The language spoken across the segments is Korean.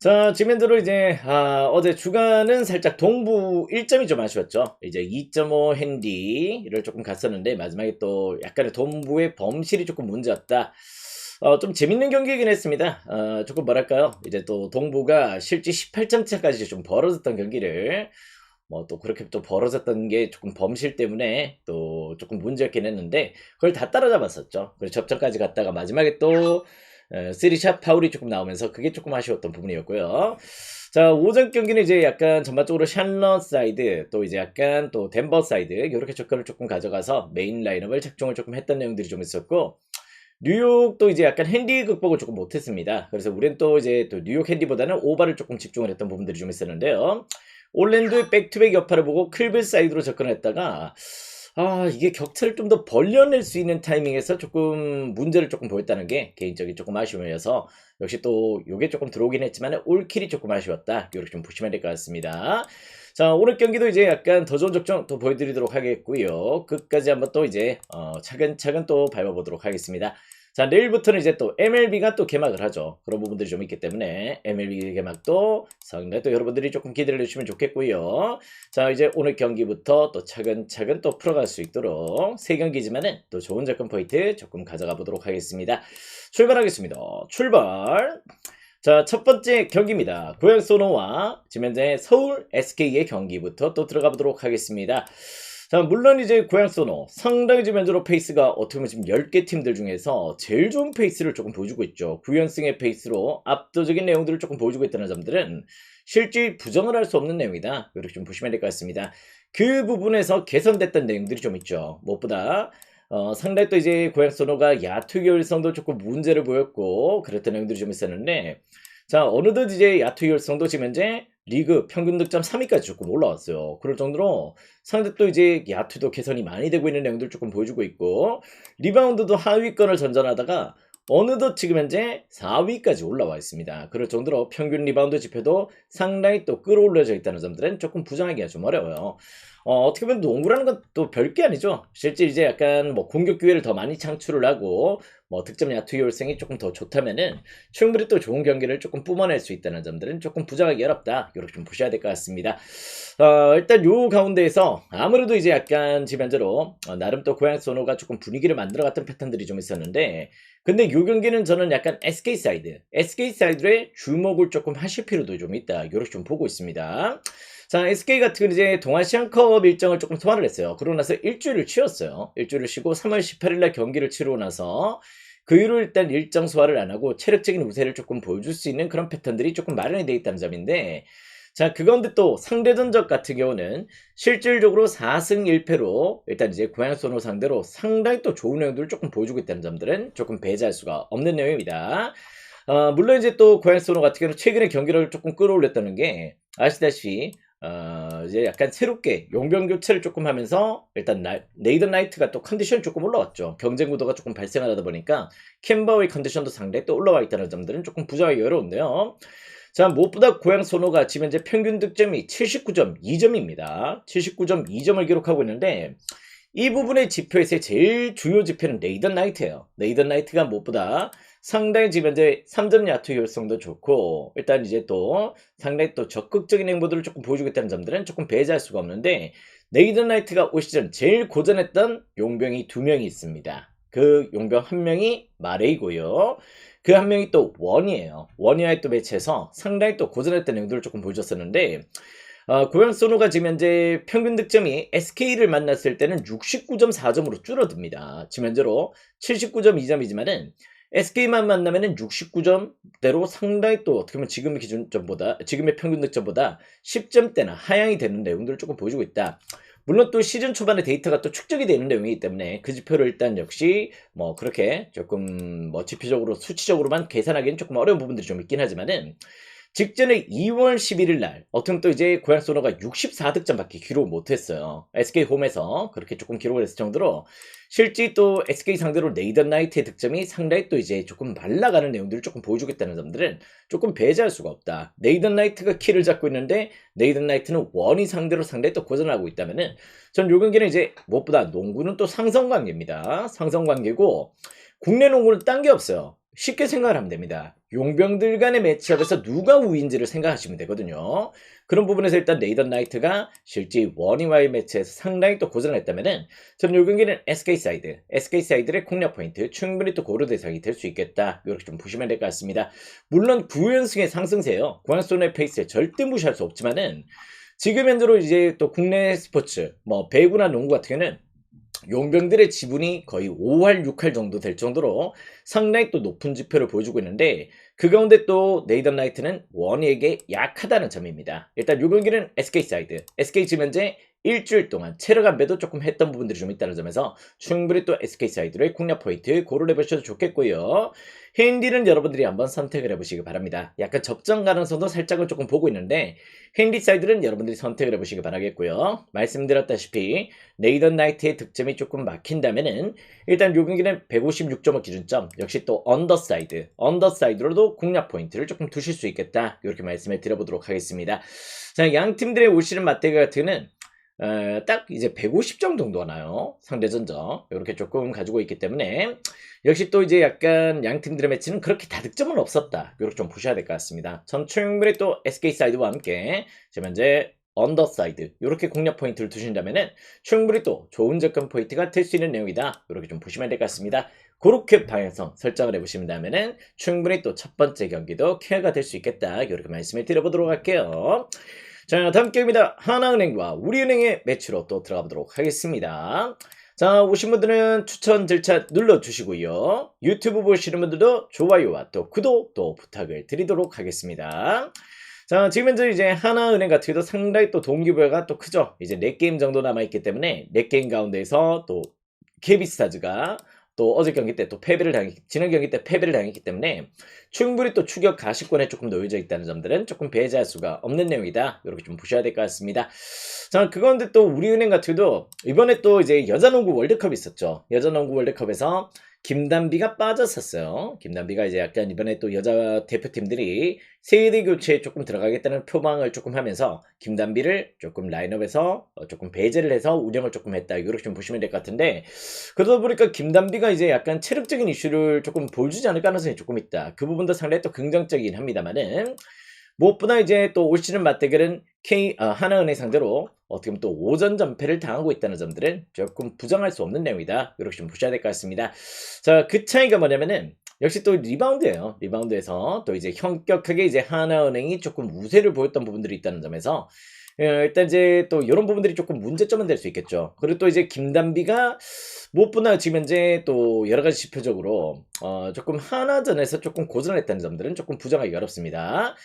자, 지금 현재로 이제 어제 주간은 살짝 동부 1점이 좀 아쉬웠죠. 이제 2.5 핸디를 조금 갔었는데 마지막에 또 약간의 동부의 범실이 조금 문제였다. 좀 재밌는 경기이긴 했습니다. 조금 뭐랄까요? 이제 또 동부가 실제 18점 차까지 좀 벌어졌던 경기를 뭐 또 그렇게 또 벌어졌던 게 조금 범실 때문에 또 조금 문제였긴 했는데 그걸 다 따라잡았었죠. 그리고 접전까지 갔다가 마지막에 또 3샷 파울이 조금 나오면서 그게 조금 아쉬웠던 부분이었고요. 자, 오전 경기는 이제 약간 전반적으로 샬럿 사이드 또 이제 약간 또 덴버 사이드 이렇게 접근을 조금 가져가서 메인 라인업을 작정을 조금 했던 내용들이 좀 있었고 뉴욕도 이제 약간 핸디 극복을 조금 못했습니다. 그래서 우린 또 이제 또 뉴욕 핸디보다는 오바를 조금 집중을 했던 부분들이 좀 있었는데요. 올랜도의 백투백 여파를 보고 클빌 사이드로 접근을 했다가 이게 격차를 좀 더 벌려낼 수 있는 타이밍에서 조금 문제를 조금 보였다는 게 개인적인 조금 아쉬움이어서 역시 또 요게 조금 들어오긴 했지만 올킬이 조금 아쉬웠다. 요렇게 좀 보시면 될 것 같습니다. 자, 오늘 경기도 이제 약간 더 좋은 적정 또 보여드리도록 하겠고요. 끝까지 한번 또 이제 차근차근 또 밟아보도록 하겠습니다. 자, 내일부터는 이제 또 MLB가 또 개막을 하죠. 그런 부분들이 좀 있기 때문에 MLB 개막도 상당히 또 여러분들이 조금 기대를 해주시면 좋겠고요. 자, 이제 오늘 경기부터 또 차근차근 또 풀어갈 수 있도록 세 경기지만은 또 좋은 접근 포인트 조금 가져가 보도록 하겠습니다. 출발하겠습니다. 출발! 자, 첫 번째 경기입니다. 고양 소노와 지금 현재 서울 SK의 경기부터 또 들어가 보도록 하겠습니다. 자, 물론 이제 고양 소노 상당히 지금 현재로 페이스가 어떻게 보면 지금 10개 팀들 중에서 제일 좋은 페이스를 조금 보여주고 있죠. 9연승의 페이스로 압도적인 내용들을 조금 보여주고 있다는 점들은 실제 부정을 할 수 없는 내용이다. 이렇게 좀 보시면 될 것 같습니다. 그 부분에서 개선됐던 내용들이 좀 있죠. 무엇보다 상당히 또 이제 고양 소노가 야투 효율성도 조금 문제를 보였고 그랬던 내용들이 좀 있었는데 자, 어느덧 이제 야투 효율성도 지금 현재 리그 평균 득점 3위까지 조금 올라왔어요. 그럴 정도로 상대 또 이제 야투도 개선이 많이 되고 있는 내용들 조금 보여주고 있고 리바운드도 하위권을 전전하다가 어느덧 지금 현재 4위까지 올라와 있습니다. 그럴 정도로 평균 리바운드 지표도 상당히 또 끌어올려져 있다는 점들은 조금 부정하기가 좀 어려워요. 어떻게 보면 농구라는 건 또 별게 아니죠. 실제 이제 약간 뭐 공격 기회를 더 많이 창출을 하고 뭐 득점 야투 효율성이 조금 더 좋다면은 충분히 또 좋은 경기를 조금 뿜어낼 수 있다는 점들은 조금 부정하기 어렵다. 이렇게 좀 보셔야 될 것 같습니다. 일단 요 가운데에서 아무래도 이제 약간 지면제로 나름 또 고양 소노가 조금 분위기를 만들어갔던 패턴들이 좀 있었는데 근데 요 경기는 저는 약간 SK 사이드에 주목을 조금 하실 필요도 좀 있다. 이렇게 좀 보고 있습니다. 자, SK 같은 경우는 이제 동아시안컵 일정을 조금 소화를 했어요. 그러고 나서 일주일을 쉬었어요. 일주일을 쉬고 3월 18일 날 경기를 치르고 나서 그 이후로 일단 일정 소화를 안 하고 체력적인 우세를 조금 보여줄 수 있는 그런 패턴들이 조금 마련이 되어 있다는 점인데 자, 그 가운데 또 상대전적 같은 경우는 실질적으로 4승 1패로 일단 이제 고양 소노 상대로 상당히 또 좋은 내용들을 조금 보여주고 있다는 점들은 조금 배제할 수가 없는 내용입니다. 물론 이제 또 고양 소노 같은 경우는 최근에 경기를 조금 끌어올렸다는 게 아시다시피 이제 약간 새롭게 용병 교체를 조금 하면서 일단 네이던 나이트가 또 컨디션이 조금 올라왔죠. 경쟁 구도가 조금 발생하다 보니까 캔버의 컨디션도 상당히 또 올라와 있다는 점들은 조금 부정하기 어려운데요. 자, 무엇보다 고양 소노가 지금 현재 평균 득점이 79.2점입니다. 79.2점을 기록하고 있는데 이 부분의 지표에서의 제일 주요 지표는 레이던 나이트예요. 레이던 나이트가 무엇보다 상당히 지금 현재 3점 야투 효율성도 좋고 일단 이제 또 상당히 또 적극적인 행보들을 조금 보여주고 있다는 점들은 조금 배제할 수가 없는데 레이던 나이트가 올 시즌 제일 고전했던 용병이 2명이 있습니다. 그 용병 한 명이 마레이고요. 그 한 명이 또 원이에요. 원이와의 또 매치에서 상당히 또 고전했던 내용들을 조금 보여줬었는데 고양 소노가 지금 현재 평균 득점이 SK를 만났을 때는 69.4점으로 줄어듭니다. 지금 현재로 79.2점이지만은 SK만 만나면은 69점대로 상당히 또 어떻게 보면 지금 기준점보다 지금의 평균 득점보다 10점대나 하향이 되는 내용들을 조금 보여주고 있다. 물론 또 시즌 초반에 데이터가 또 축적이 되는 내용이기 때문에 그 지표를 일단 역시 뭐 그렇게 조금 뭐 지표적으로 수치적으로만 계산하기는 조금 어려운 부분들이 좀 있긴 하지만은 직전에 2월 11일 날 어떤 또 이제 고양 소노가 64득점밖에 기록을 못했어요. SK 홈에서 그렇게 조금 기록을 했을 정도로 실제 또 SK 상대로 네이던 나이트의 득점이 상당히 또 이제 조금 말라가는 내용들을 조금 보여주겠다는 점들은 조금 배제할 수가 없다. 네이던 나이트가 키를 잡고 있는데 네이던 나이트는 원이 상대로 상당히 또 고전하고 있다면은 전 요 경기는 이제 무엇보다 농구는 또 상성관계입니다. 상성관계고 국내 농구는 딴 게 없어요. 쉽게 생각을 하면 됩니다. 용병들 간의 매치업에서 누가 우위인지를 생각하시면 되거든요. 그런 부분에서 일단 네이던 나이트가 실제 원이와의 매치에서 상당히 또 고전을 했다면은 저는 요 경기는 SK 사이드의 공략 포인트 충분히 또 고려 대상이 될 수 있겠다. 이렇게 좀 보시면 될 것 같습니다. 물론 9연승의 상승세요. 광선의 페이스에 절대 무시할 수 없지만은 지금 현재로 이제 또 국내 스포츠 뭐 배구나 농구 같은 경우는 용병들의 지분이 거의 5할, 6할 정도 될 정도로 상당히 또 높은 지표를 보여주고 있는데 그 가운데 또 네이던 나이트는 원이에게 약하다는 점입니다. 일단 요 경기는 SK 사이드, SK 지금 현재 일주일 동안 체력 안배도 조금 했던 부분들이 좀 있다는 점에서 충분히 또 SK 사이드의 공략 포인트 고려해 보셔도 좋겠고요. 핸디는 여러분들이 한번 선택을 해보시기 바랍니다. 약간 접전 가능성도 살짝은 조금 보고 있는데 핸디 사이드는 여러분들이 선택을 해보시기 바라겠고요. 말씀드렸다시피 네이던 나이트의 득점이 조금 막힌다면은 일단 요 경기는 156.5 기준점 역시 또 언더사이드로도 공략 포인트를 조금 두실 수 있겠다 이렇게 말씀을 드려보도록 하겠습니다. 자, 양 팀들의 올 시즌 맞대결 같은 경우는 딱 이제 150점 정도가 나요. 상대 전적 이렇게 조금 가지고 있기 때문에 역시 또 이제 약간 양 팀들의 매치는 그렇게 다득점은 없었다. 이렇게 좀 보셔야 될 것 같습니다. 전 충분히 또 SK 사이드와 함께 지금 현재 언더사이드 이렇게 공략 포인트를 두신다면은 충분히 또 좋은 접근 포인트가 될 수 있는 내용이다. 이렇게 좀 보시면 될 것 같습니다. 그렇게 방향성 설정을 해보시면은 충분히 또 첫 번째 경기도 케어가 될 수 있겠다. 이렇게 말씀을 드려보도록 할게요. 자, 다음 게임입니다. 하나은행과 우리은행의 매치로 또 들어가 보도록 하겠습니다. 자, 오신 분들은 추천 절차 눌러주시고요. 유튜브 보시는 분들도 좋아요와 또 구독 또 부탁을 드리도록 하겠습니다. 자, 지금 현재 이제 하나은행 같은 경우도 상당히 또 동기부여가 또 크죠. 이제 4게임 정도 남아있기 때문에 4게임 가운데에서 또 KB스타즈가 또 어제 경기 때 또 지난 경기 때 패배를 당했기 때문에 충분히 또 추격 가시권에 조금 놓여져 있다는 점들은 조금 배제할 수가 없는 내용이다. 이렇게 좀 보셔야 될 것 같습니다. 자, 그건데 또 우리은행 같은 경우도 이번에 또 이제 여자농구 월드컵이 있었죠. 여자농구 월드컵에서 김단비가 빠졌었어요. 김단비가 이제 약간 이번에 또 여자 대표팀들이 세대 교체에 조금 들어가겠다는 표방을 조금 하면서 김단비를 조금 라인업에서 조금 배제를 해서 운영을 조금 했다. 이렇게 좀 보시면 될 것 같은데 그러다 보니까 김단비가 이제 약간 체력적인 이슈를 조금 보여주지 않을 가능성이 조금 있다. 그 부분도 상당히 또 긍정적이긴 합니다만은 무엇보다 이제 또 올 시즌 맞대결은 하나은행 상대로 어떻게 보면 또 오전 전패를 당하고 있다는 점들은 조금 부정할 수 없는 내용이다. 이렇게 좀 보셔야 될 것 같습니다. 자, 그 차이가 뭐냐면은 역시 또 리바운드예요. 리바운드에서 또 이제 현격하게 이제 하나은행이 조금 우세를 보였던 부분들이 있다는 점에서 일단 이제 또 이런 부분들이 조금 문제점은 될 수 있겠죠. 그리고 또 이제 김단비가 무엇보다 지금 현재 또 여러 가지 지표적으로 조금 하나전에서 조금 고전했다는 점들은 조금 부정하기 어렵습니다.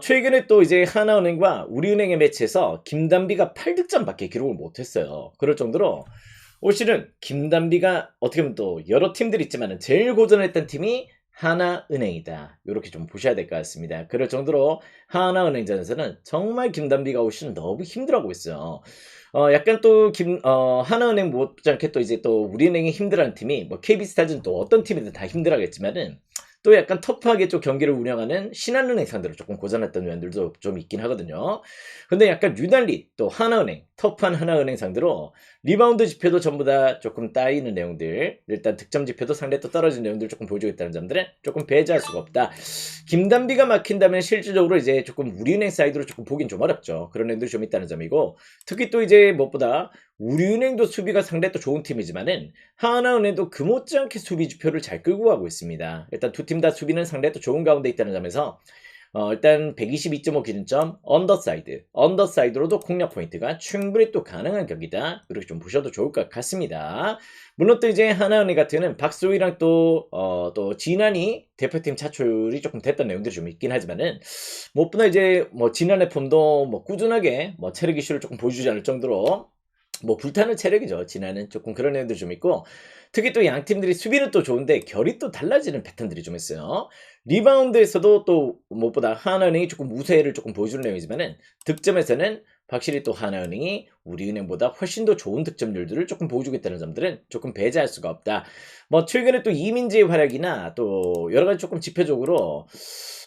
최근에 또 이제 하나은행과 우리은행의 매치에서 김단비가 8득점밖에 기록을 못했어요. 그럴 정도로 올 시즌 김단비가 어떻게 보면 또 여러 팀들이 있지만 제일 고전했던 팀이 하나은행이다. 이렇게 좀 보셔야 될 것 같습니다. 그럴 정도로 하나은행전에서는 정말 김단비가 올 시즌 너무 힘들어하고 있어요. 약간 또 하나은행 못지않게 또 이제 또 우리은행이 힘들어하는 팀이 뭐 KB스타즈는 또 어떤 팀이든 다 힘들어하겠지만은 또 약간 터프하게 좀 경기를 운영하는 신한은행 상대로 조금 고전했던 면들도 좀 있긴 하거든요. 근데 약간 유달리 또 하나은행, 터프한 하나은행 상대로 리바운드 지표도 전부 다 조금 따이는 내용들, 일단 득점 지표도 상당히 또 떨어진 내용들 조금 보여주고 있다는 점들은 조금 배제할 수가 없다. 김단비가 막힌다면 실질적으로 이제 조금 우리은행 사이드로 조금 보긴 좀 어렵죠. 그런 애들이 좀 있다는 점이고, 특히 또 이제 무엇보다 우리은행도 수비가 상당히 또 좋은 팀이지만은 하나은행도 그 못지않게 수비 지표를 잘 끌고 가고 있습니다. 일단 두 팀 다 수비는 상당히 또 좋은 가운데 있다는 점에서 일단 122.5 기준점 언더사이드로도 공략 포인트가 충분히 또 가능한 경기다. 이렇게 좀 보셔도 좋을 것 같습니다. 물론 또 이제 하나은행 같은 경우는 박소희랑 또 진한이 대표팀 차출이 조금 됐던 내용들이 좀 있긴 하지만은 무엇보다 이제 뭐 진한의 폼도 뭐 꾸준하게 뭐 체력 이슈를 조금 보여주지 않을 정도로 뭐 불타는 체력이죠. 진화는 조금 그런 애들이 좀 있고 특히 또 양 팀들이 수비는 또 좋은데 결이 또 달라지는 패턴들이 좀 있어요. 리바운드에서도 또 무엇보다 하나은행이 조금 우세를 조금 보여주는 내용이지만은 득점에서는 확실히 또 하나은행이 우리은행보다 훨씬 더 좋은 득점률들을 조금 보여주고 있다는 점들은 조금 배제할 수가 없다. 뭐 최근에 또 이민지의 활약이나 또 여러 가지 조금 지표적으로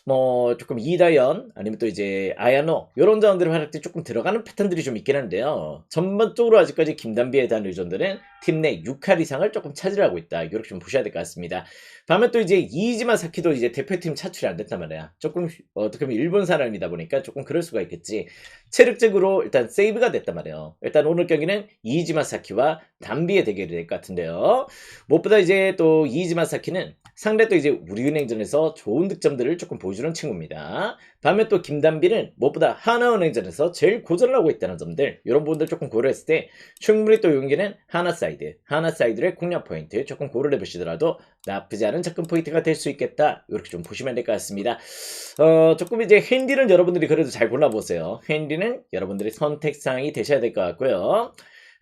뭐 조금 이다현 아니면 또 이제 아야노 요런 자원들의 활약들이 조금 들어가는 패턴들이 좀 있긴 한데요. 전반적으로 아직까지 김단비에 대한 의존들은 팀 내 6할 이상을 조금 차지하고 있다. 이렇게 좀 보셔야 될 것 같습니다. 다음에 또 이제 이이지마 사키도 이제 대표팀 차출이 안 됐단 말이야. 조금 어떻게 보면 일본 사람이다 보니까 조금 그럴 수가 있겠지. 체력적으로 일단 세이브가 됐단 말이에요. 일단 오늘 경기는 이이지마 사키와 단비의 대결이 될 것 같은데요. 무엇보다 이제 또 이이지마 사키는 상대 또 이제 우리은행전에서 좋은 득점들을 조금 보여주는 친구입니다. 다음에 또 김단비는 무엇보다 하나은행전에서 제일 고전을 하고 있다는 점들 이런 부분들 조금 고려했을 때 충분히 또 용기는 하나 사이드의 공략 포인트 조금 고려해 보시더라도 나쁘지 않은 접근 포인트가 될 수 있겠다. 이렇게 좀 보시면 될 것 같습니다. 조금 이제 핸디는 여러분들이 그래도 잘 골라보세요. 핸디는 여러분들의 선택사항이 되셔야 될 것 같고요.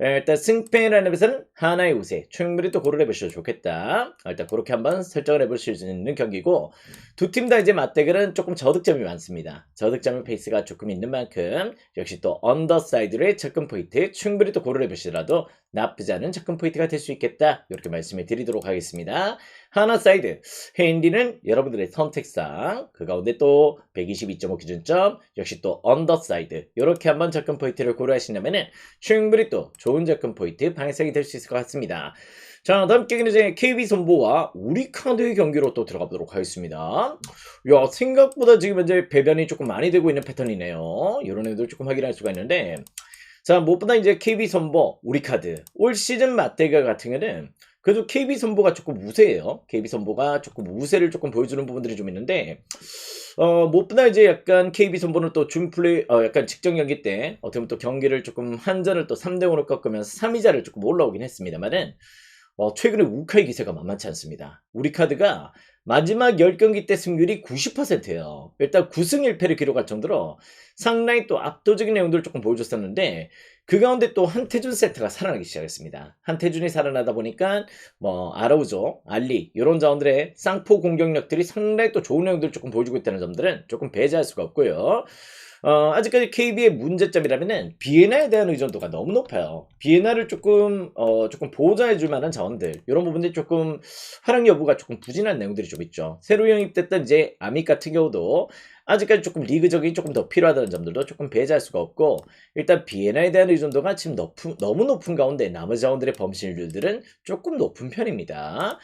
일단 승패라는 것은 하나의 우세 충분히 또 고려해 보셔도 좋겠다. 일단 그렇게 한번 설정을 해보실 수 있는 경기고 두 팀 다 이제 맞대결은 조금 저득점이 많습니다. 저득점의 페이스가 조금 있는 만큼 역시 또 언더사이드의 접근 포인트 충분히 또 고려해 보시더라도 나쁘지 않은 접근 포인트가 될 수 있겠다. 이렇게 말씀을 드리도록 하겠습니다. 하나 사이드 핸디는 여러분들의 선택상 그 가운데 또 122.5 기준점 역시 또 언더사이드 이렇게 한번 접근 포인트를 고려하신다면은 충분히 또 좋은 접근 포인트 방향성이 될 수 있을 것 같습니다. 자, 다음 경기는 이제 KB손보와 우리카드의 경기로 또 들어가 보도록 하겠습니다. 야, 생각보다 지금 현재 배변이 조금 많이 되고 있는 패턴이네요. 이런 애들 조금 확인할 수가 있는데 자, 무엇보다 이제 KB손보, 우리카드 올 시즌 맞대결 같은 경우는 그래도 KB손보가 조금 우세해요. KB손보가 조금 우세를 조금 보여주는 부분들이 좀 있는데 무엇보다 이제 약간 KB손보는 또 준플레이 약간 직전 경기 때 어떻게 보면 또 경기를 조금 한전을 또 3대0으로 꺾으면서 3위자를 조금 올라오긴 했습니다만은 최근에 우카의 기세가 만만치 않습니다. 우리카드가 마지막 10경기 때 승률이 90%예요. 일단 9승 1패를 기록할 정도로 상당히 또 압도적인 내용들을 조금 보여줬었는데 그 가운데 또 한태준 세트가 살아나기 시작했습니다. 한태준이 살아나다 보니까 뭐 아라우조, 알리 이런 자원들의 쌍포 공격력들이 상당히 또 좋은 내용들을 조금 보여주고 있다는 점들은 조금 배제할 수가 없고요. 아직까지 KB의 문제점이라면은 비에나에 대한 의존도가 너무 높아요. 비에나를 조금 보호자해줄 만한 자원들 이런 부분들이 조금 활약 여부가 조금 부진한 내용들이 좀 있죠. 새로 영입됐던 이제 아믹 같은 경우도 아직까지 조금 리그적인 조금 더 필요하다는 점들도 조금 배제할 수가 없고 일단 비에나에 대한 의존도가 지금 너무 높은 가운데 나머지 자원들의 범실률들은 조금 높은 편입니다.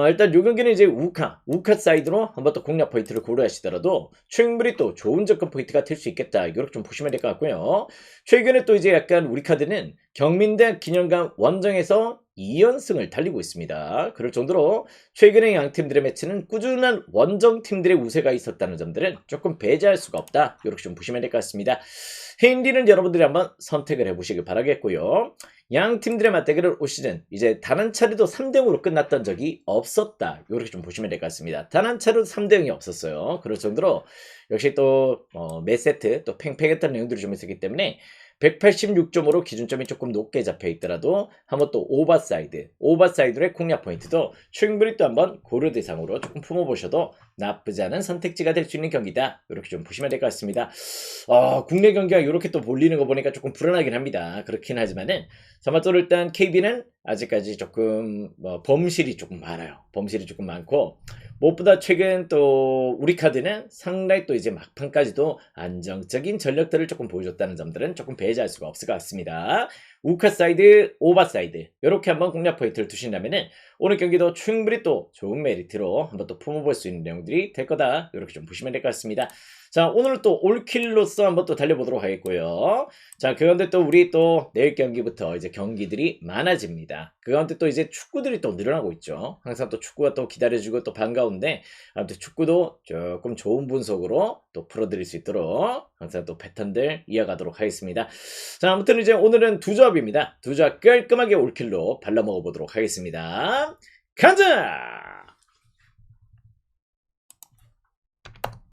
일단 요 경기는 이제 우카 사이드로 한번 또 공략 포인트를 고려하시더라도 충분히 또 좋은 접근 포인트가 될 수 있겠다. 이렇게 좀 보시면 될 것 같고요. 최근에 또 이제 약간 우리 카드는 경민대 기념관 원정에서 2연승을 달리고 있습니다. 그럴 정도로 최근의 양 팀들의 매치는 꾸준한 원정 팀들의 우세가 있었다는 점들은 조금 배제할 수가 없다. 이렇게 좀 보시면 될 것 같습니다. 핸디는 여러분들이 한번 선택을 해보시길 바라겠고요. 양 팀들의 맞대결을 올 시즌 이제 단 한 차례도 3대0으로 끝났던 적이 없었다. 이렇게 좀 보시면 될 것 같습니다. 단 한 차례도 3대0이 없었어요. 그럴 정도로 역시 또 매 세트 또 팽팽했던 내용들이 좀 있었기 때문에 186점으로 기준점이 조금 높게 잡혀 있더라도 한번 또 오버사이드의 공략 포인트도 충분히 또 한번 고려 대상으로 조금 품어보셔도 나쁘지 않은 선택지가 될 수 있는 경기다. 이렇게 좀 보시면 될 것 같습니다. 국내 경기가 이렇게 또 몰리는 거 보니까 조금 불안하긴 합니다. 그렇긴 하지만은 자마토로 일단 KB는 아직까지 조금 범실이 조금 많아요. 범실이 조금 많고 무엇보다 최근 또 우리 카드는 상당히 또 이제 막판까지도 안정적인 전력들을 조금 보여줬다는 점들은 조금 배제할 수가 없을 것 같습니다. 우카 사이드, 오바 사이드 이렇게 한번 공략 포인트를 두신다면은 오늘 경기도 충분히 또 좋은 메리트로 한번 또 품어볼 수 있는 내용들이 될 거다. 이렇게 좀 보시면 될 것 같습니다. 자, 오늘 또 올킬로서 한번 또 달려보도록 하겠고요. 자, 그런데 또 우리 또 내일 경기부터 이제 경기들이 많아집니다. 그 가운데 또 이제 축구들이 또 늘어나고 있죠. 항상 또 축구가 또 기다려주고 또 반가운데 아무튼 축구도 조금 좋은 분석으로 또 풀어드릴 수 있도록 항상 또 패턴들 이어가도록 하겠습니다. 자, 아무튼 이제 오늘은 두 조합입니다. 두 조합 깔끔하게 올킬로 발라먹어 보도록 하겠습니다. 가자!